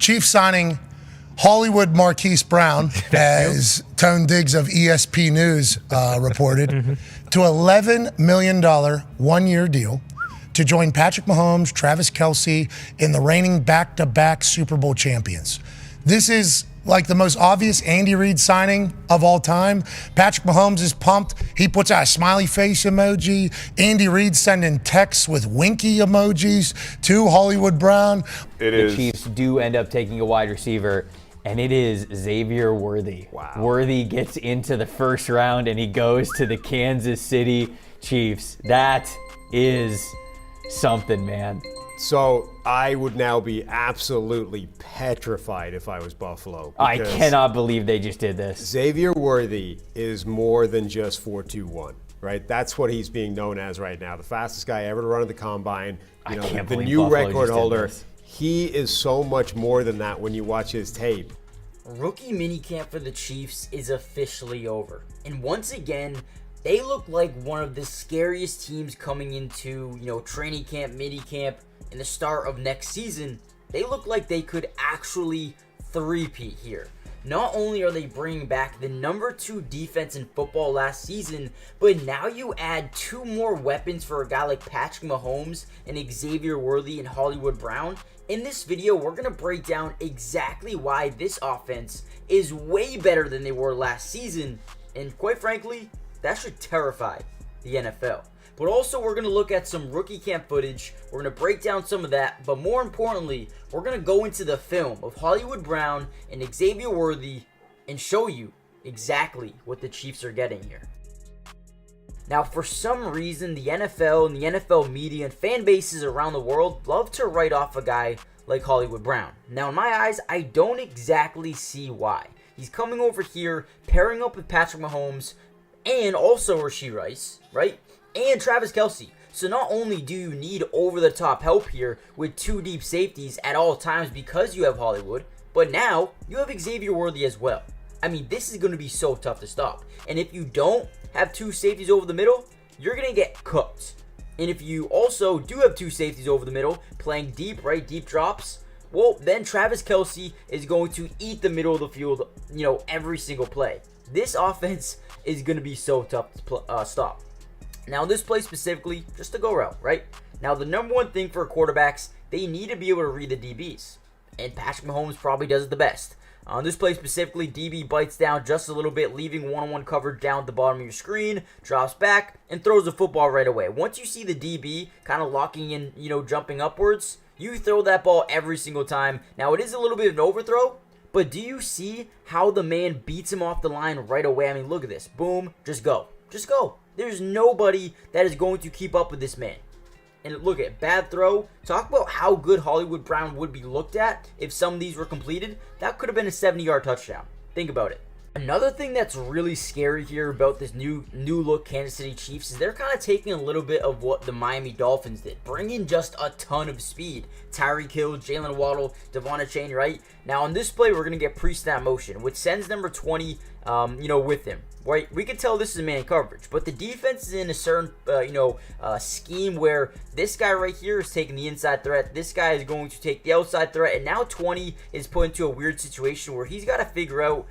Chiefs signing Hollywood Marquise Brown, as Tone Diggs of ESP News reported, to $11 million one-year deal to join Patrick Mahomes, Travis Kelce in the reigning back-to-back Super Bowl champions. This is like the most obvious Andy Reid signing of all time. Patrick Mahomes is pumped. He puts out a smiley face emoji. Andy Reid sending texts with winky emojis to Hollywood Brown. The Chiefs do end up taking a wide receiver, and it is Xavier Worthy. Wow. Worthy gets into the first round, and he goes to the Kansas City Chiefs. That is something, man. So I would now be absolutely petrified if I was Buffalo. I cannot believe they just did this. Xavier Worthy is more than just 4.21, right? That's what he's being known as right now. The fastest guy ever to run at the combine. I can't the believe new Buffalo record just did holder. this. He is so much more than that when you watch his tape. Rookie minicamp for the Chiefs is officially over. And once again, they look like one of the scariest teams coming into, training camp, minicamp, and the start of next season. They look like they could actually three-peat here. Not only are they bringing back the number 2 defense in football last season, but now you add 2 more weapons for a guy like Patrick Mahomes and Xavier Worthy and Hollywood Brown. In this video, we're going to break down exactly why this offense is way better than they were last season. And quite frankly, that should terrify the NFL. But also, we're going to look at some rookie camp footage. We're going to break down some of that. But more importantly, we're going to go into the film of Hollywood Brown and Xavier Worthy and show you exactly what the Chiefs are getting here. Now, for some reason, the NFL and the NFL media and fan bases around the world love to write off a guy like Hollywood Brown. Now, in my eyes, I don't exactly see why. He's coming over here, pairing up with Patrick Mahomes and also Rashee Rice, right? And Travis Kelce. So not only do you need over-the-top help here with 2 deep safeties at all times because you have Hollywood, but now you have Xavier Worthy as well. I mean, this is going to be so tough to stop. And if you don't have 2 safeties over the middle, you're going to get cooked. And if you also do have 2 safeties over the middle, playing deep, right, deep drops, well, then Travis Kelce is going to eat the middle of the field, every single play. This offense is going to be so tough to stop. Now, this play specifically, just a go route, right? Now, the number one thing for quarterbacks, they need to be able to read the DBs. And Patrick Mahomes probably does it the best. On this play specifically, DB bites down just a little bit, leaving one-on-one coverage down at the bottom of your screen, drops back, and throws the football right away. Once you see the DB kind of locking in, jumping upwards, you throw that ball every single time. Now, it is a little bit of an overthrow, but do you see how the man beats him off the line right away? I mean, look at this. Boom, just go. Just go. There's nobody that is going to keep up with this man. And look at bad throw. Talk about how good Hollywood Brown would be looked at if some of these were completed. That could have been a 70-yard touchdown. Think about it. Another thing that's really scary here about this new look Kansas City Chiefs is they're kind of taking a little bit of what the Miami Dolphins did, bringing just a ton of speed. Tyreek Hill, Jalen Waddle, Devon Chain, right? Now on this play, we're going to get pre-snap motion, which sends number 20, with him. Right, we can tell this is man coverage, but the defense is in a certain, scheme where this guy right here is taking the inside threat. This guy is going to take the outside threat, and now 20 is put into a weird situation where he's got to figure out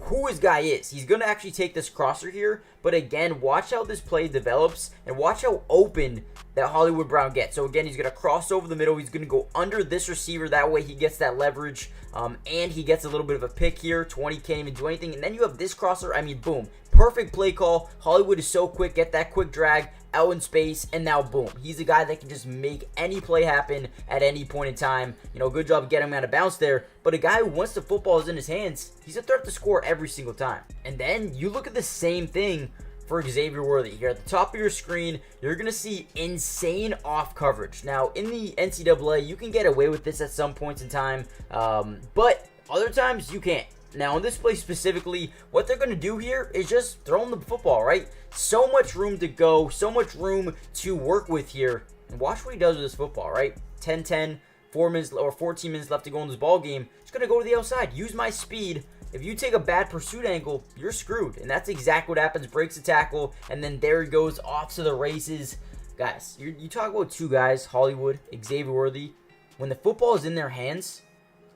who his guy is. He's going to actually take this crosser here, but again, watch how this play develops and watch how open that Hollywood Brown gets. So again, he's going to cross over the middle. He's going to go under this receiver. That way he gets that leverage, and he gets a little bit of a pick here. 20 can't even do anything. And then you have this crosser. I mean, boom. Perfect play call. Hollywood is so quick. Get that quick drag out in space, and now boom. He's a guy that can just make any play happen at any point in time. Good job getting him out of bounds there. But a guy who, once the football is in his hands, he's a threat to score every single time. And then you look at the same thing for Xavier Worthy. Here at the top of your screen, you're going to see insane off coverage. Now, in the NCAA, you can get away with this at some points in time, but other times you can't. Now, in this play specifically, what they're going to do here is just throw him the football, right? So much room to go, so much room to work with here. And watch what he does with this football, right? 10-10, 4 minutes or 14 minutes left to go in this ball game. Just going to go to the outside. Use my speed. If you take a bad pursuit angle, you're screwed. And that's exactly what happens. Breaks the tackle, and then there he goes off to the races. Guys, you talk about 2 guys, Hollywood, Xavier Worthy. When the football is in their hands,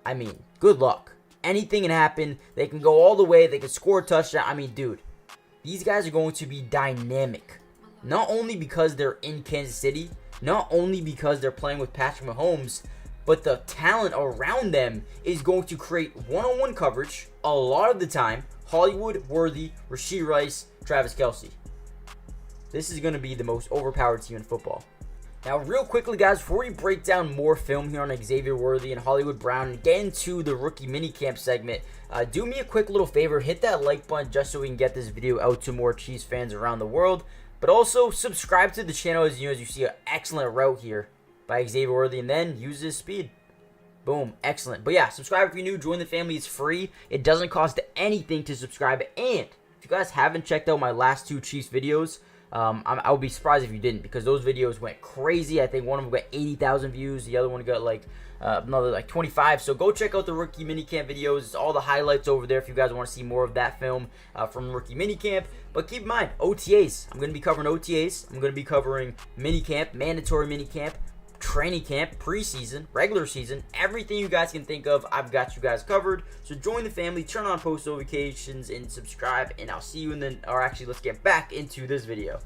I mean, good luck. Anything can happen. They can go all the way. They can score a touchdown. I mean, dude, these guys are going to be dynamic. Not only because they're in Kansas City, not only because they're playing with Patrick Mahomes, but the talent around them is going to create one-on-one coverage a lot of the time. Hollywood, Worthy, Rashee Rice, Travis Kelce. This is going to be the most overpowered team in football. Now, real quickly, guys, before we break down more film here on Xavier Worthy and Hollywood Brown and get into the rookie minicamp segment, do me a quick little favor. Hit that like button just so we can get this video out to more Chiefs fans around the world. But also, subscribe to the channel as you see an excellent route here by Xavier Worthy, and then use his speed. Boom, excellent. But yeah, subscribe if you're new. Join the family. It's free. It doesn't cost anything to subscribe. And if you guys haven't checked out my last 2 Chiefs videos, I would be surprised if you didn't, because those videos went crazy. I think one of them got 80,000 views. The other one got like another like 25. So go check out the rookie minicamp videos. It's all the highlights over there if you guys want to see more of that film from rookie minicamp. But keep in mind, OTAs. I'm going to be covering OTAs. I'm going to be covering minicamp, mandatory minicamp, training camp, preseason, regular season, everything you guys can think of, I've got you guys covered. So join the family, turn on post notifications, and subscribe, and I'll see you in the, or actually, let's get back into this video.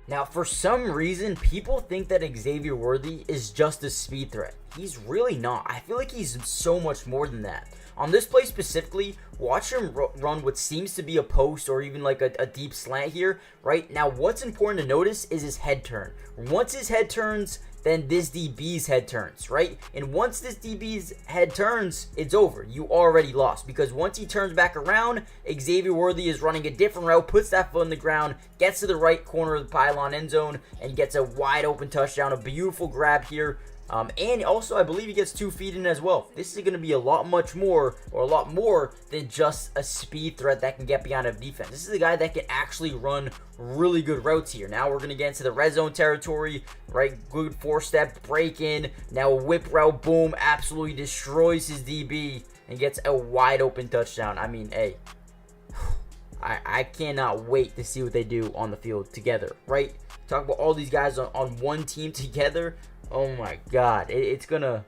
Now, for some reason, people think that Xavier Worthy is just a speed threat. He's really not. I feel like he's so much more than that. On this play specifically, watch him run what seems to be a post or even like a deep slant here, right? Now, what's important to notice is his head turn. Once his head turns, then this DB's head turns, right? And once this DB's head turns, it's over. You already lost, because once he turns back around, Xavier Worthy is running a different route, puts that foot in the ground, gets to the right corner of the pylon end zone, and gets a wide open touchdown. A beautiful grab here. And also, I believe he gets 2 feet in as well. This is going to be a lot more than just a speed threat that can get beyond a defense. This is a guy that can actually run really good routes here. Now we're going to get into the red zone territory, right? Good 4-step break in. Now a whip route, boom, absolutely destroys his DB and gets a wide open touchdown. I mean, hey, I cannot wait to see what they do on the field together, right? Talk about all these guys on one team together. Oh my God, it's gonna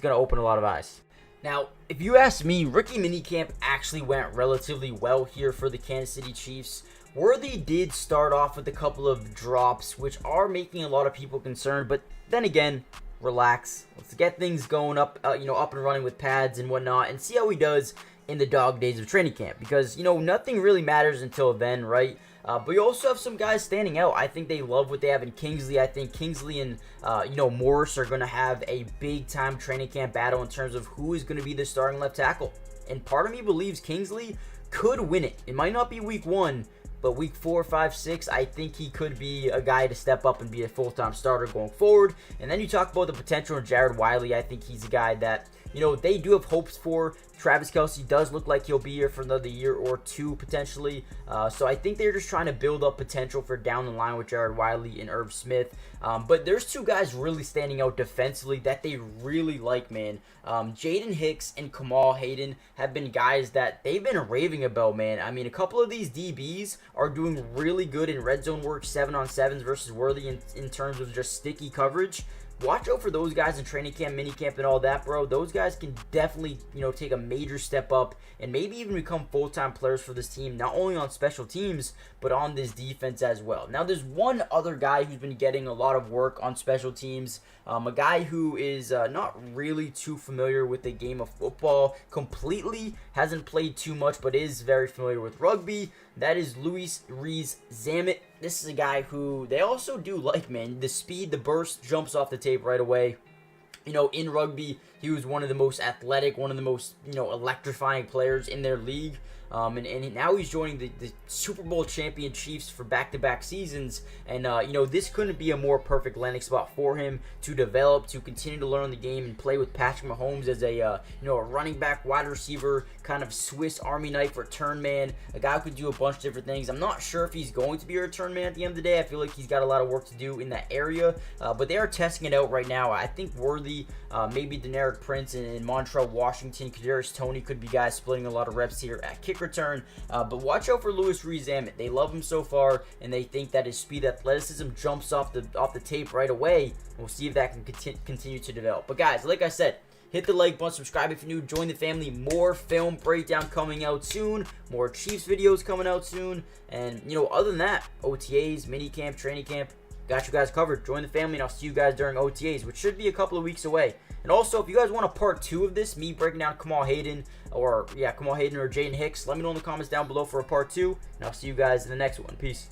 open a lot of eyes. Now, if you ask me, rookie minicamp actually went relatively well here for the Kansas City Chiefs. Worthy did start off with a couple of drops, which are making a lot of people concerned. But then again, relax. Let's get things going up, up and running with pads and whatnot, and see how he does in the dog days of training camp. Because nothing really matters until then, right? But you also have some guys standing out. I think they love what they have in Kingsley. I think Kingsley and, Morris are going to have a big-time training camp battle in terms of who is going to be the starting left tackle. And part of me believes Kingsley could win it. It might not be week 1, but week 4, 5, 6, I think he could be a guy to step up and be a full-time starter going forward. And then you talk about the potential of Jared Wiley. I think he's a guy that, they do have hopes for. Travis Kelce does look like he'll be here for another year or 2 potentially. So I think they're just trying to build up potential for down the line with Jared Wiley and Irv Smith. But there's 2 guys really standing out defensively that they really like, man. Jaden Hicks and Kamal Hayden have been guys that they've been raving about, man. I mean, a couple of these DBs are doing really good in red zone work, 7-on-7s versus Worthy in terms of just sticky coverage. Watch out for those guys in training camp, minicamp, and all that, bro. Those guys can definitely, take a major step up and maybe even become full-time players for this team, not only on special teams, but on this defense as well. Now, there's one other guy who's been getting a lot of work on special teams, a guy who is not really too familiar with the game of football completely, hasn't played too much, but is very familiar with rugby. That is Luis Rees-Zammit. This is a guy who they also do like, man. The speed, the burst jumps off the tape right away. In rugby, he was one of the most athletic, one of the most, electrifying players in their league. And now he's joining the Super Bowl champion Chiefs for back-to-back seasons. And, this couldn't be a more perfect landing spot for him to develop, to continue to learn the game and play with Patrick Mahomes as a running back, wide receiver, kind of Swiss Army knife return man, a guy who could do a bunch of different things. I'm not sure if he's going to be a return man at the end of the day. I feel like he's got a lot of work to do in that area. But they are testing it out right now. I think Worthy, maybe Deneric Prince and Montrell Washington, Kadarius Toney could be guys splitting a lot of reps here at kick return. But watch out for Luis Rees-Zammit. They love him so far, and they think that his speed, athleticism jumps off the tape right away. We'll see if that can continue to develop. But guys, like I said, Hit the like button, subscribe if you're new, join the family. More film breakdown coming out soon, more Chiefs videos coming out soon, and other than that, OTAs, minicamp, training camp, got you guys covered. Join the family, and I'll see you guys during OTAs, which should be a couple of weeks away. And also, if you guys want a part 2 of this, me breaking down Kamal Hayden or Jaden Hicks, let me know in the comments down below for a part 2, and I'll see you guys in the next one. Peace.